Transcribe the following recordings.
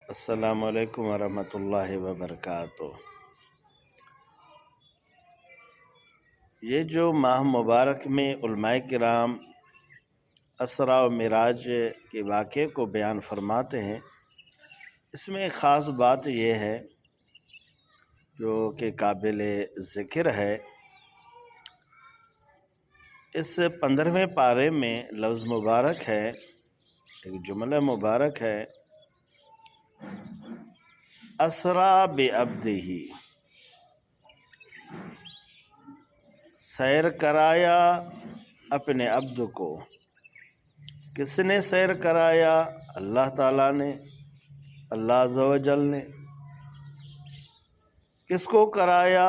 السلام علیکم ورحمۃ اللہ وبرکاتہ۔ یہ جو ماہ مبارک میں علماء کرام اسرا و معراج کے واقعے کو بیان فرماتے ہیں، اس میں ایک خاص بات یہ ہے جو کہ قابل ذکر ہے۔ اس 15ویں پارے میں لفظ مبارک ہے، ایک جملہ مبارک ہے، اسرا بعبدہ، سیر کرایا اپنے عبد کو۔ کس نے سیر کرایا؟ اللہ تعالیٰ نے، اللہ عز و جل نے۔ کس کو کرایا؟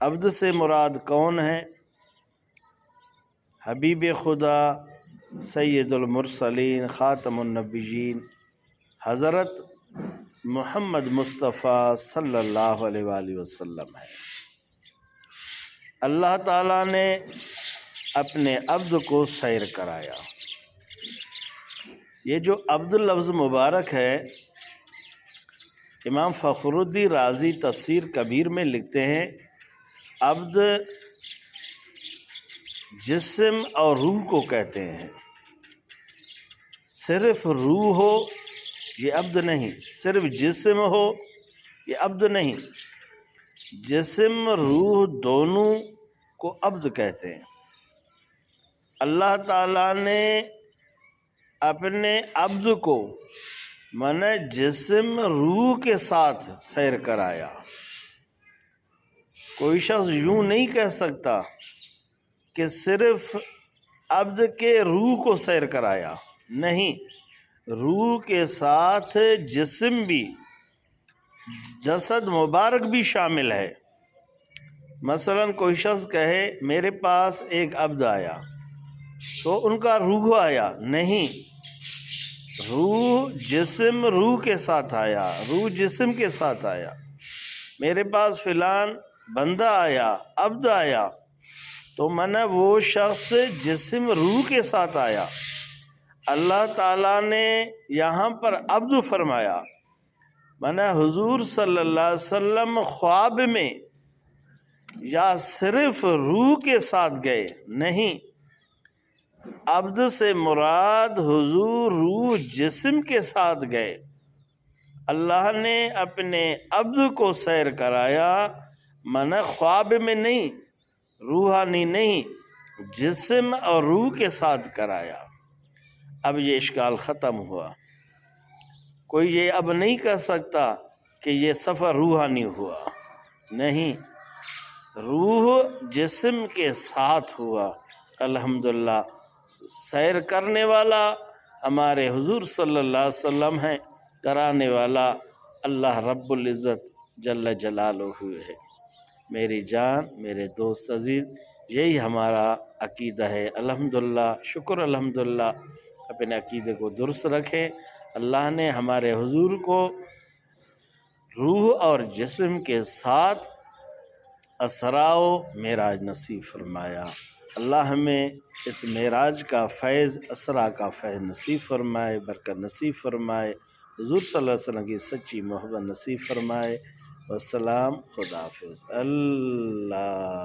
عبد سے مراد کون ہے؟ حبیب خدا، سید المرسلین، خاتم النبیین، حضرت محمد مصطفیٰ صلی اللہ علیہ وآلہ وسلم ہے۔ اللہ تعالیٰ نے اپنے عبد کو سیر کرایا۔ یہ جو عبد لفظ مبارک ہے، امام فخر الدین رازی تفسیر کبیر میں لکھتے ہیں، عبد جسم اور روح کو کہتے ہیں۔ صرف روح ہو یہ عبد نہیں، صرف جسم ہو یہ عبد نہیں، جسم روح دونوں کو عبد کہتے ہیں۔ اللہ تعالیٰ نے اپنے عبد کو مانے جسم روح کے ساتھ سیر کرایا۔ کوئی شخص یوں نہیں کہہ سکتا کہ صرف عبد کے روح کو سیر کرایا، نہیں، روح کے ساتھ جسم بھی، جسد مبارک بھی شامل ہے۔ مثلا کوئی شخص کہے میرے پاس ایک عبد آیا تو ان کا روح آیا، نہیں، روح جسم روح کے ساتھ آیا، روح جسم کے ساتھ آیا۔ میرے پاس فلان بندہ آیا، عبد آیا، تو مانا وہ شخص جسم روح کے ساتھ آیا۔ اللہ تعالیٰ نے یہاں پر عبد فرمایا، مانا حضور صلی اللہ علیہ وسلم خواب میں یا صرف روح کے ساتھ گئے، نہیں، عبد سے مراد حضور روح جسم کے ساتھ گئے۔ اللہ نے اپنے عبد کو سیر کرایا، مانا خواب میں نہیں، روحانی نہیں، جسم اور روح کے ساتھ کرایا۔ اب یہ اشکال ختم ہوا۔ کوئی یہ اب نہیں کہہ سکتا کہ یہ سفر روحانی ہوا، نہیں، روح جسم کے ساتھ ہوا۔ الحمدللہ سیر کرنے والا ہمارے حضور صلی اللہ علیہ وسلم ہیں، کرانے والا اللہ رب العزت جل جلالہ ہے۔ میری جان، میرے دوست عزیز، یہی ہمارا عقیدہ ہے۔ الحمدللہ، شکر الحمدللہ، اپنے عقیدے کو درست رکھیں۔ اللہ نے ہمارے حضور کو روح اور جسم کے ساتھ اسرا و معراج نصیب فرمایا۔ اللہ ہمیں اس معراج کا فیض، اسرا کا فیض نصیب فرمائے، برکت نصیب فرمائے، حضور صلی اللہ علیہ وسلم کی سچی محبت نصیب فرمائے۔ والسلام، خدا حافظ۔ اللہ